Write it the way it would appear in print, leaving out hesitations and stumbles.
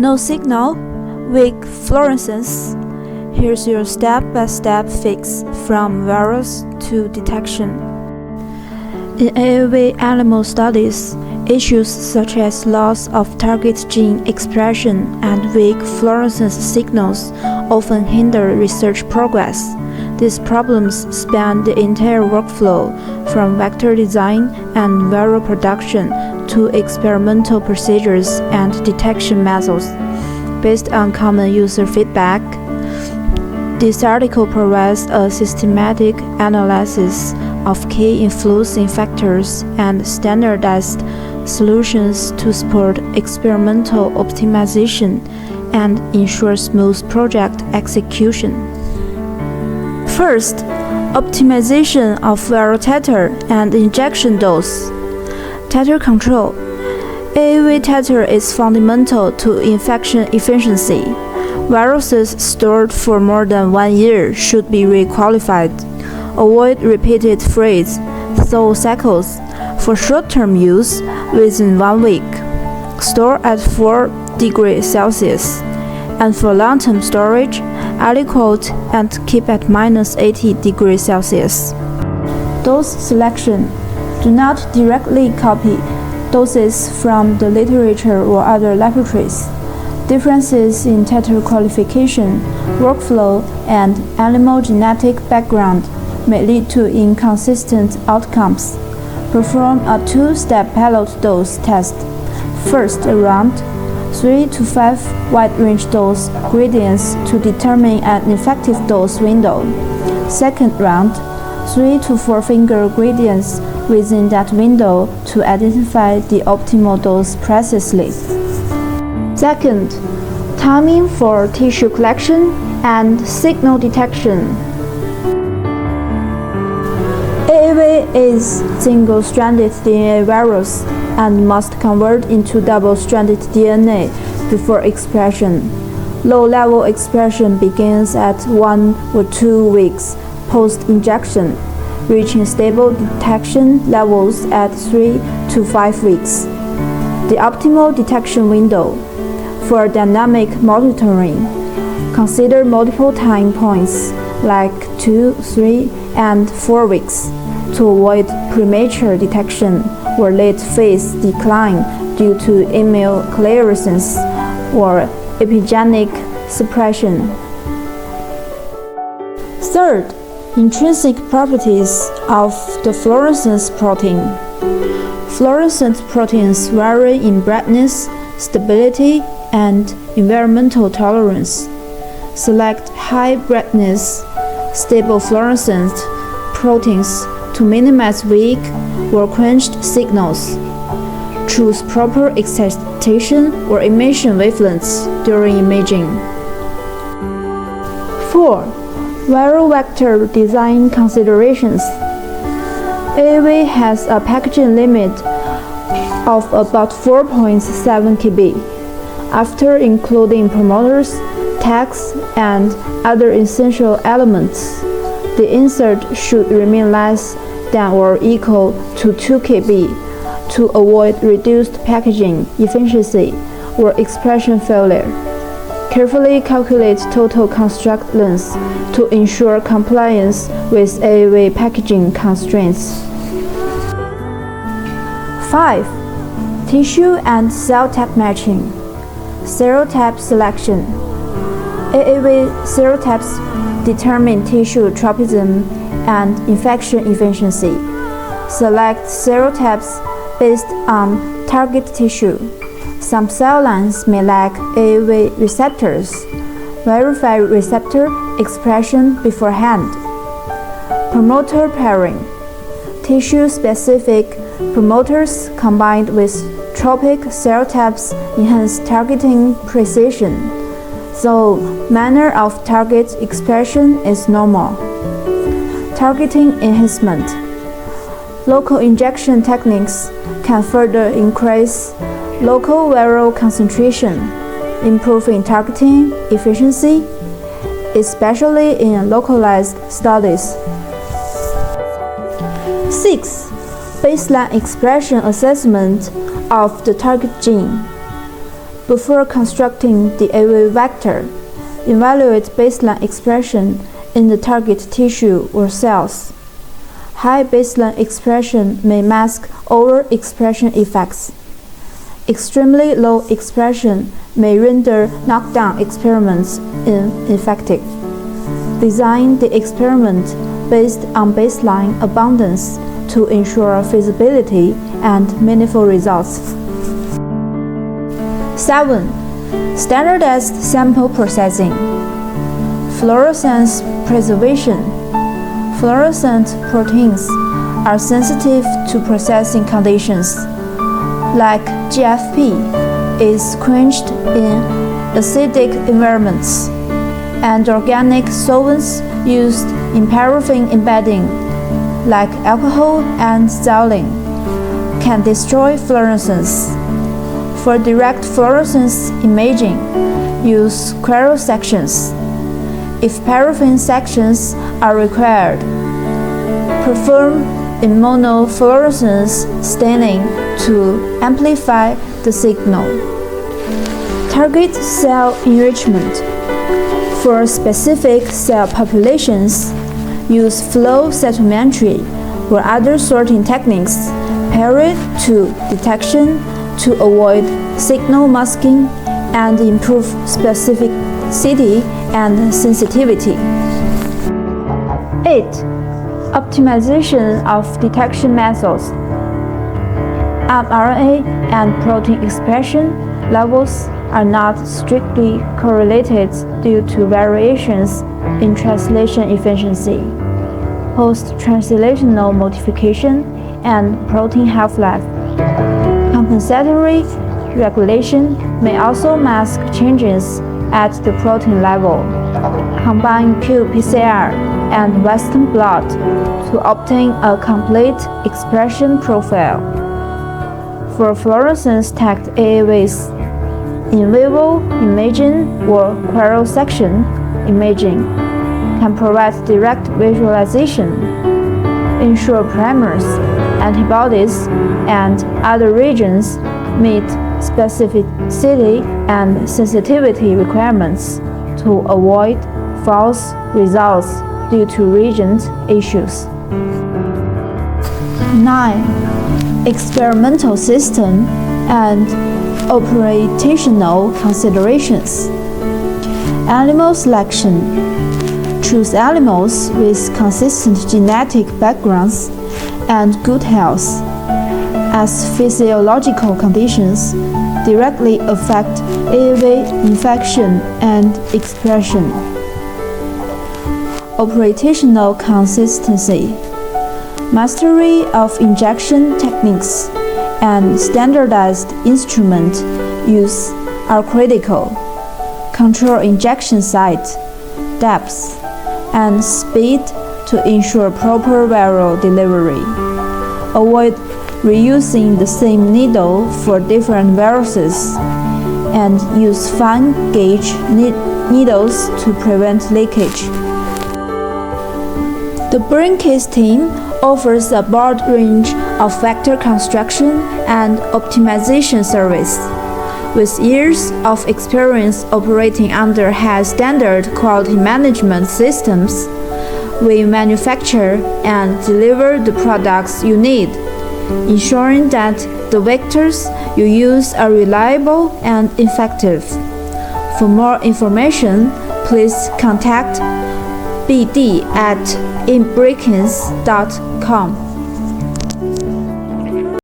No signal, weak fluorescence. Here's your step-by-step fix from virus to detection. In AAV animal studies, issues such as loss of target gene expression and weak fluorescence signals often hinder research progress. These problems span the entire workflow, from vector design and viral production to experimental procedures and detection methods. Based on common user feedback, this article provides a systematic analysis of key influencing factors and standardized solutions to support experimental optimization and ensure smooth project execution. First, optimization of viral titer and injection dose. Titer control. AAV titer is fundamental to infection efficiency. Viruses stored for more than 1 year should be requalified. Avoid repeated freeze-thaw cycles. For short-term use, within 1 week, store at 4 degrees Celsius. And for long-term storage, aliquot and keep at -80 degrees Celsius. Dose selection. Do not directly copy doses from the literature or other laboratories. Differences in titer qualification, workflow, and animal genetic background may lead to inconsistent outcomes. Perform a 2-step pilot dose test. First, around 3 to 5 wide-range dose gradients to determine an effective dose window. Second round, 3 to 4 finger gradients within that window to identify the optimal dose precisely. Second, timing for tissue collection and signal detection. AAV is single-stranded DNA virus and must convert into double-stranded DNA before expression. Low-level expression begins at 1 or 2 weeks post-injection, reaching stable detection levels at 3 to 5 weeks. The optimal detection window. For dynamic monitoring, consider multiple time points like 2, 3, and 4 weeks to avoid premature detection or late phase decline due to immune fluorescence or epigenetic suppression. Third, intrinsic properties of the fluorescence protein. Fluorescent proteins vary in brightness, stability, and environmental tolerance. Select high brightness, stable fluorescent proteins to minimize weak or quenched signals. Choose proper excitation or emission wavelengths during imaging. 4. Viral vector design considerations. AAV has a packaging limit of about 4.7 kb. After including promoters, tags, and other essential elements, the insert should remain less than or equal to 2 kb to avoid reduced packaging efficiency or expression failure. Carefully calculate total construct length to ensure compliance with AAV packaging constraints. 5. Tissue and cell type matching. Serotype selection. AAV serotypes determine tissue tropism and infection efficiency. Select serotypes based on target tissue. Some cell lines may lack AAV receptors. Verify receptor expression beforehand. Promoter pairing. Tissue-specific promoters combined with tropic serotypes enhance targeting precision, though manner of target expression is normal. Targeting enhancement. Local injection techniques can further increase local viral concentration, improving targeting efficiency, especially in localized studies. 6. Baseline expression assessment of the target gene. Before constructing the AAV vector, evaluate baseline expression in the target tissue or cells. High baseline expression may mask overexpression effects. Extremely low expression may render knockdown experiments ineffective. Design the experiment based on baseline abundance to ensure feasibility and meaningful results. 7. Standardized sample processing. Fluorescence preservation. Fluorescent proteins are sensitive to processing conditions, like GFP is quenched in acidic environments, and organic solvents used in paraffin embedding, like alcohol and xylene, can destroy fluorescence. For direct fluorescence imaging, use chiral sections. If paraffin sections are required, perform immunofluorescence staining to amplify the signal. Target cell enrichment. For specific cell populations, use flow cytometry or other sorting techniques paired to detection to avoid signal masking and improve specificity and sensitivity. 8. Optimization of detection methods. mRNA and protein expression levels are not strictly correlated due to variations in translation efficiency, post-translational modification, and protein half-life. Compensatory regulation may also mask changes at the protein level. Combine qPCR and Western blot to obtain a complete expression profile. For fluorescence-tagged AAVs, in vivo imaging or chiral section imaging can provide direct visualization, ensure primers, antibodies, and other regions meet specificity and sensitivity requirements to avoid false results due to region issues. 9. Experimental system and operational considerations. Animal selection. Choose animals with consistent genetic backgrounds and good health, as physiological conditions directly affect AAV infection and expression. Operational consistency. Mastery of injection techniques and standardized instrument use are critical. Control injection site, depth, and speed to ensure proper viral delivery. Avoid reusing the same needle for different viruses, and use fine gauge needles to prevent leakage. The BrainCase team offers a broad range of vector construction and optimization service. With years of experience operating under high standard quality management systems, we manufacture and deliver the products you need, ensuring that the vectors you use are reliable and effective. For more information, please contact bd@inbreakins.com.